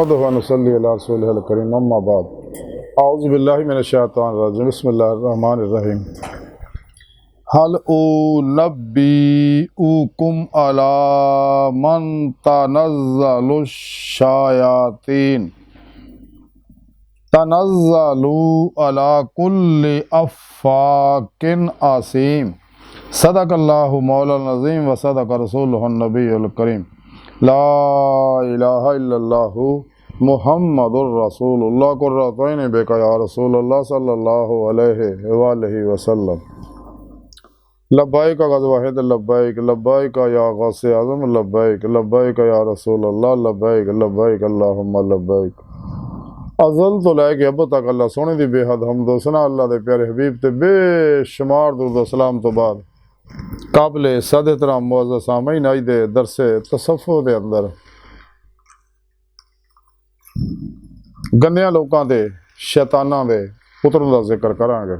बिस्मिल्लाहिर्रहमानिर्रहीम। हल उनब्बिउकुम अला मन तनज़्ज़लुश शायातीन तनज़्ज़लु अला कुल्लि अफ़्फ़ाकिन असीम। सदक़ल्लाहु मौलाना अज़ीम व सदक़ रसूलुहुन नबियुल करीम। ला इलाहा इल्लल्लाहु मुहम्मदुर रसूलुल्लाह कुर्रतैन बिका या रसूलुल्लाह सल्लल्लाहु अलैहि वसल्लम। लब्बाइक गज़वाहिद लब्बाइक लब्बाइक या गौसे आज़म लब्बाइक लब्बाइक या रसूलुल्लाह लब्बाइक लब्बाइक अल्लाहुम्मा लब्बाइक। अज़ल तो लैके अब तक अल्लाह सोने दी बेहद हमदो सना अल्लाह दे प्यारे हबीब ते बेशुमार दुरूद सलाम तो बाद काबिले सद एहतराम मुअज़्ज़ज़ सामीन अज दे दरसे तसव्वुफ़ दे अंदर गंदियां लोगों के शैताना दे पुत्रों का जिक्र करांगे,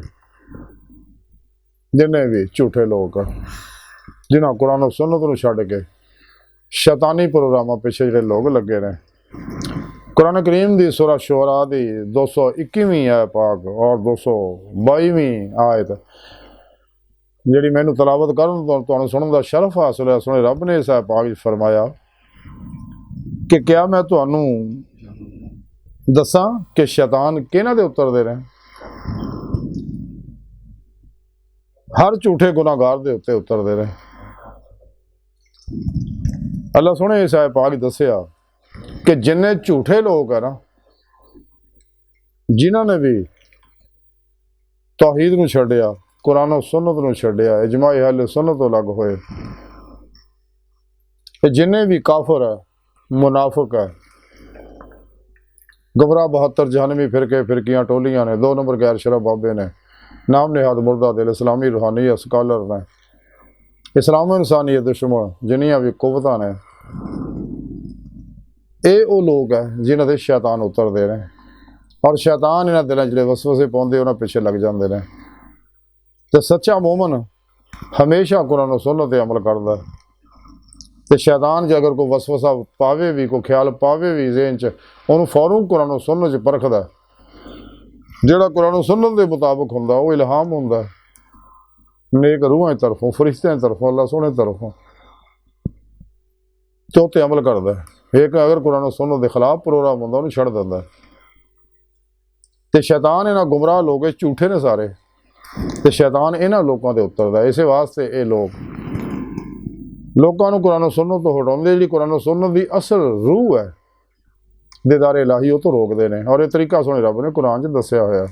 जिन्हें भी झूठे लोग जिन्हें कुरान और सुन्नत नूं छड्ड के शैतानी प्रोग्रामां पिछे जिहड़े लोग लगे ने। कुरान करीम की सूरह शुअरा की 221वीं आयत पाक और 222वीं आयत जिहड़ी मैनूं तलावत करन तुहानूं सुनन दा शरफ हासिल होया। सोहणे रब ने इस आयत पाक विच फरमाया कि क्या मैं तुहानूं दसां कि शैतान किहनां दे उतरदे ने? हर झूठे गुनाहगार दे उत्ते उतरदे ने। अल्लाह सोहणे इस आयत पाक दस्सिया कि जिन्ने झूठे लोग है ना, जिन्हां ने भी तौहीद नूं छड्डिया, कुरान और सुन्नत नूं छड्डिया, इजमा अहले सुन्नत तो अलग होए, जिन्ने भी काफिर है, मुनाफिक है, गुमराह 72 जहनवी फिरके फिरकियां टोलियां ने, 2 नंबर गैर शरफ बाबे ने, नाम नेहाद मुर्दा दिल इस्लामी रूहानी स्कॉलर ने, इस्लाम इंसानियत दुश्मन जिन्नियां भी कुव्वतां ने, ये वो लोग है जिन्हां दे शैतान उतरदे ने और शैतान इन्हां दिलां जिहड़े वसवसे पाउंदे उन्हां पिछे लग जांदे ने। ते सच्चा मोमन हमेशा कुरान और सुन्नत ते अमल करदा है। ते शैतान जे अगर कोई वसवसा पावे भी, कोई ख्याल पावे भी ज़हन च, उन्होंने फौरन कुरान और सुन्नत च परखदा। जिहड़ा कुरान और सुन्नत के मुताबिक हुंदा वो इल्हाम हुंदा नेक रूहां की तरफों, फरिश्तियां की तरफों, अल्लाह सोहणे तरफों, ते उत्ते अमल करदा है। एक अगर कुरान और सुन्नत के खिलाफ प्रोग्राम हुंदा उन्हें छड्ड दिंदा है। ते शैतान इन्हां गुमराह लोग झूठे ने सारे, ते शैतान इन्हां लोगों के उतरदा है। इस वास्ते ये लोग लोगों को कुरान और सुन्नत तो हटाउंदे, जिहड़ी कुरान और सुन्नत की असल रूह है दीदार इलाही वो तो रोकते हैं। और यह तरीका सोहणे रब ने कुरान च दस्सिया होया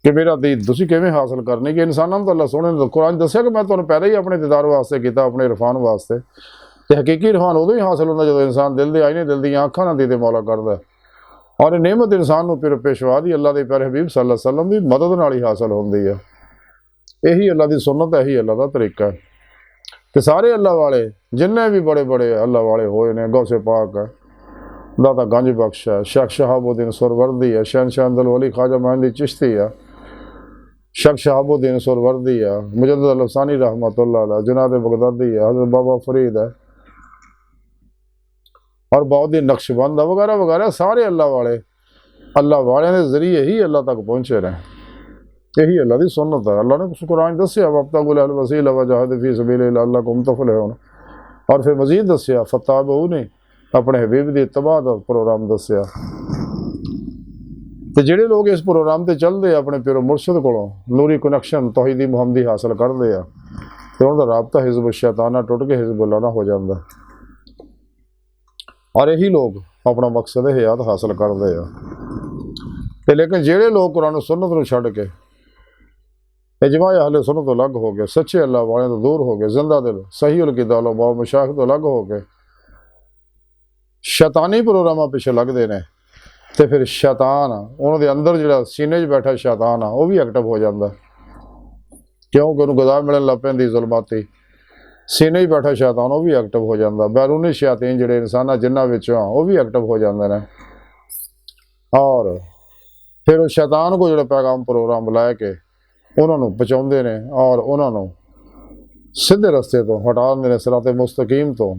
कि मेरा दीद तुसीं किवें हासिल करनी। कि इंसानों तो अल्लाह सोहणे ने कुरान दस्सिया कि मैं तुहानूं पैदा ही अपने दीदार वास्ते कीता, अपने इरफान वास्ते। तो हकीकी इरफान उदों ही हासिल होंदा जदों इंसान दिल दे आईने, दिल दी अखां नाल दीदे मौला करदा। और नेमत इंसान नूं फिर पेशवा दी अल्लाह के प्यारे हबीब सल्लल्लाहु अलैहि वसल्लम की मदद नाल ही हासिल होंदी है। यही अल्लाह की सुन्नत है, यही अल्लाह का तरीका है। तो सारे अल्लाह वाले जिन्ने भी बड़े बड़े अल्लाह वाले होए ने, गौसे पाक है, दाता गंज बख्श है, शेख शहाबुद्दीन सुरवर्दी है, शहनशाह अब्दुल वली ख्वाजा मोइनुद्दीन चिश्ती है, शेख शहाबुद्दीन सुरवर्दी है, मुजद्दिद अल-अफ़सानी रहमतुल्लाह अलैह, जुनाद बगदादी है, हज़रत बाबा फरीद है और बहाउद्दीन नक्शबंद है, वगैरह वगैरह। सारे अल्लाह वाले के जरिए ही अल्लाह तक पहुँचे रहे। यही अल्लाह की सुन्नत है। अल्लाह ने कुरान दस्सिया वब्तगुल वसीला वजाहिदू फी सबीलिल्लाह लअल्लकुम तुफ़्लिहून। और फिर मजीद दस्सिया फत्ताबिऊनी, अपने हबीब की इत्तबा का प्रोग्राम दस्सिया। तो जिहड़े लोग इस प्रोग्राम से चलते अपने पिरो मुर्शद कोलों नूरी कनैक्शन तौहीदी मुहम्मदी हासिल करते हैं, तो उनका राबता हिज़्ब शैताना टुट के हिज़्बुल्लाह नाल हो जाता। और यही लोग अपना मकसद हयात हासिल करते हैं। लेकिन जिहड़े लोग कुरान सुन्नत नूं छड्ड के इजमा अहले सुन्नत तो अलग हो गए, सच्चे अल्लाह वाले तो दूर हो गए, जिंदा दिल सही उलकिदा उलमा मशाइख तो अलग हो गए, शैतानी प्रोग्रामां पिछे लगते हैं, तो फिर शैतान उन्होंने अंदर जो सीने च बैठा शैतान आ वह भी एक्टिव हो जाता। क्योंकि उन्होंने गदा मिलन लग पैंदी जुल्माती, सीने च बैठा शैतान वह भी एक्टिव हो जाता। बैरूनी शैतान जोड़े इंसान जिन्हों वह भी एक्टिव हो जाते हैं। और फिर उस शैतान को जो पैगाम प्रोग्राम लैके उन्होंने पहुँचाते हैं और उन्होंने सीधे रस्ते तो हटा देंगे, सिराते मुस्तकीम तो,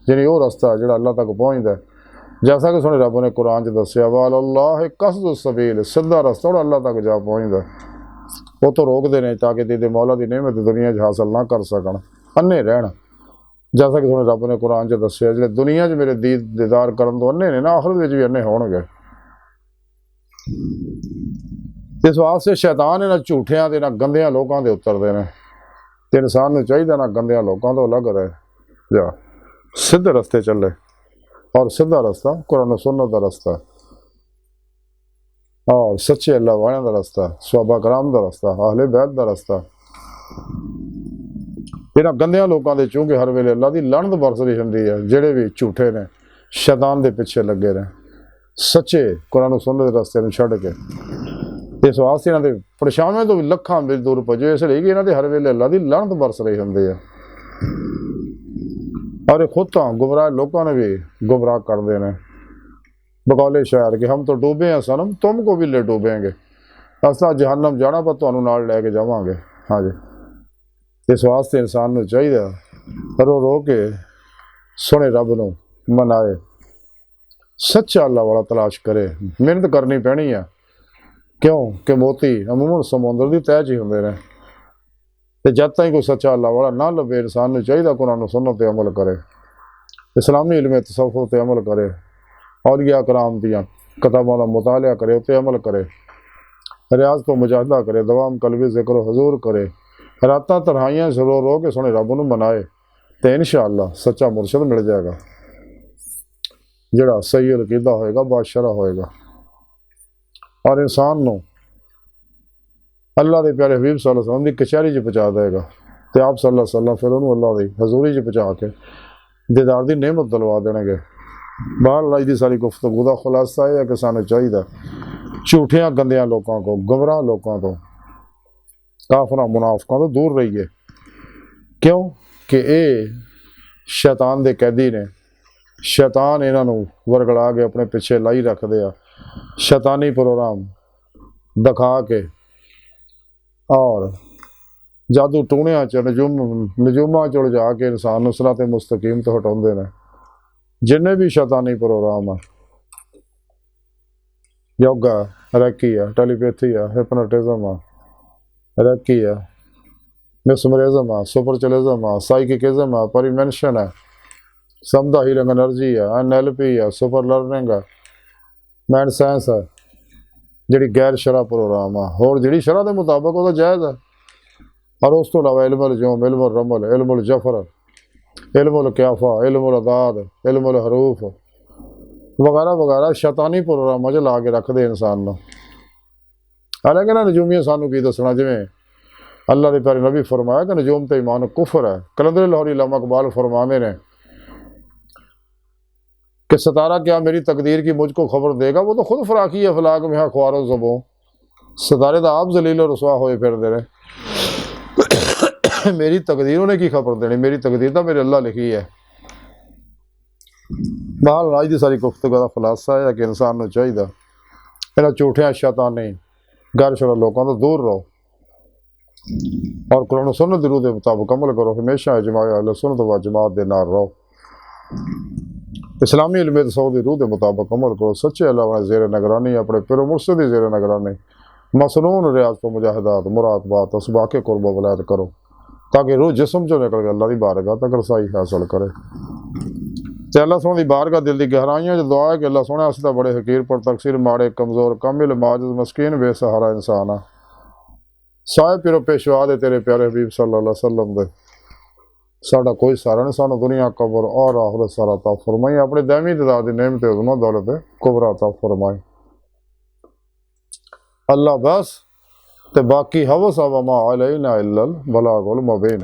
यानी वो रस्ता जो अल्लाह तक पहुँचता है। जैसा कि सोने रब ने कुरान च दस्या वालल्लाह कसदु सबील, सीधा रस्ता और अल्लाह तक जा पहुँचता। वो तो रोकते हैं ताकि दीदे मौला की नेमत दुनिया हासिल ना कर सकन, अन्ने रहन। जैसा कि सोने रब ने कुरान च दस्या जो दुनिया मेरे दीदार करन तो अन्ने ने ना आखिरत भी अन्ने होणगे। इस वास्ते शैतान इन्हां झूठियां ते इन्हां गंदियां लोकां दे उतरदे ने ते इंसान नूं चाहीदा ना गंदियां लोकां तो अलग रहे, जा सीधे रस्ते चले। और सीधा रास्ता कुरान सुन्नत का रास्ता और सच्चे अल्लाह वालियां दा रास्ता, सहाबा कराम दा रास्ता, अहले बैत दा रास्ता। इन्हां गंदियां लोकां दे चूंकि हर वेले अल्लाह दी लानत बरस रही हुंदी है, जिहड़े भी झूठे ने शैतान दे पिछे लगे ने, सच्चे कुरान सुन्नत दे रास्ते नूं छड्ड के। इस वास्ते इन्हां दे परेशानियां तो भी लखां मील दूर भजो, इसलिए कि इन्हां दे हर वेले अल्लाह दी लानत बरस रही हुंदी है। और खुद तो गुमराह लोगों ने भी गुमराह कर देने बकौले शायर कि हम तो डूबे हैं सनम, तुमको भी ले डूबेंगे, असा जहन्नम जाना पर तुहानू नाल लैके जावांगे। हाँ जी, इस वास्ते इंसान नूं चाहिए रो रो के सोने रब नूं मनाए, सच्चा अल्लाह वाला तलाश करे, मेहनत करनी पैनी है। क्यों कि मोती अमूमन समुंदर की तह च ही होंदे ने, ते जब तक कोई सच्चा अल्लाह वाला ना लभे इंसान नूं चाहिए कुरान सुन्नत ते अमल करे, इस्लामी इल्म तसव्वुफ ते अमल करे, औलिया कराम दियां किताबां दा मुतालिया करे, उत्ते अमल करे, रियाज तो मुजाहिदा करे, दवाम कलबी जिक्र हजूर करे, रातां तन्हाइयां रो रो के सोने रब नूं मनाए, तो इंशाअल्लाह सच्चा मुर्शद मिल जाएगा, जिहड़ा सही अकीदा होएगा, बादशाह होएगा। और इंसान नूं अल्लाह के प्यारे हबीब सल्लल्लाहु अलैहि वसल्लम की कचहरी च पहुँचा देगा, तो आप सल्लल्लाहु अलैहि वसल्लम फिर उन्होंने अल्लाह की हजूरी च पहुँचा के दीदार की नेमत दिलवा देंगे। बाहर अज की सारी गुफ्तगू का खुलासा यह है कि सानू चाहिए झूठियां गंदियां लोगों को, गुमराह लोगों तो, काफरा मुनाफिकों तो दूर रहिए। क्यों कि ये शैतान दे कैदी ने, शैतान इन्हां नूं वरगड़ा के अपने पिछे लाई रखते आ, शैतानी प्रोग्राम दिखा के और जादू टूणिया च नजूमा च उलझा के इंसान नूं सिराते मुस्तकीम तो हटाउंदे ने। जिन्ने भी शैतानी प्रोग्राम है, योगा रैकी है, टेलीपैथी है, हिप्नोटिज्म है, रैकी है, मिसमरिज्म है, सुपरचलिज्म है, साइकिकिज्म है, परिमेंशन है, समदा हीलिंग एनर्जी है, NLP है, सुपर लर्निंग है, मैंड साइंस है, जी गैर शरा प्रोग्राम है और जी शरा के मुताबिक वह जायज़ है। और उस तो अलावा इल्मुल जुम, इल्मुल रमल, इल्मुल जफर, इल्मुल क्याफा, इल्मुल अदाद, इल्मुल हरूफ वगैरह वगैरह शैतानी प्रोग्राम च ला के रखते इंसान को। हालांकि ना नजूमिया सानू की दसना, जिमें अल्लाह के प्यारे नबी फरमाया कि नजूम तो ईमान कुफर है। कलंदर लाहौरी इल्लामा इकबाल फरमाने ने कि सितारा क्या मेरी तकदीर की मुझको खबर देगा, वो तो खुद फराकी है फलाक में ख्वारो ज़बों, सितारे तो आप जलील और रसवा होए फिरते रहे, मेरी तकदीर उन्हें की खबर देनी, मेरी तकदीर तो मेरे अल्लाह लिखी है। बहरहाल आज की सारी गुफ्तगू का खुलासा है कि इंसान को चाहिए इन्हां झूठियां शैतानी गैर शरा लोगों तो दूर रहो और कुरान सुन्नत दी रूह के मुताबिक अमल करो, हमेशा इजमाए अहले सुन्नत व जमात दे नाल रहो, इस्लामी इल्म तसव्वुफ दी रूह के मुताबिक अमल करो, सच्चे अल्लाह वाले ज़ेर निगरानी अपने पिरो मुर्शिद दी ज़ेर निगरानी मसनून रियाज तो मुजाहिदात मुराकबात असबाके कुर्ब वलायत करो, ताकि रूह जिस्म चो निकल के अल्लाह की बारगाह तक रसाई हासिल करे। तो अल्लाह सोहने की बारगाह दिल की गहराइयां जो दुआ है कि अल्लाह सोहने अस बड़े हकीर पर तकसीर माड़े कमज़ोर कामिल माजिज़ मस्कीन बेसहारा इंसान आ, साए पिरो पेशवा दे तेरे प्यारे हबीब सल्लल्लाहु अलैहि वसल्लम दे साडा कोई सारा नहीं, सानू दुनिया कबर और आखिरत सारा अता फरमाई, अपने दामी दीदार दी नेमत उज़मा दौलत कुबरा अता फरमाई। अल्लाह बस ते बाकी हवस व मा अलैना इल्लल बलागुल मुबीन।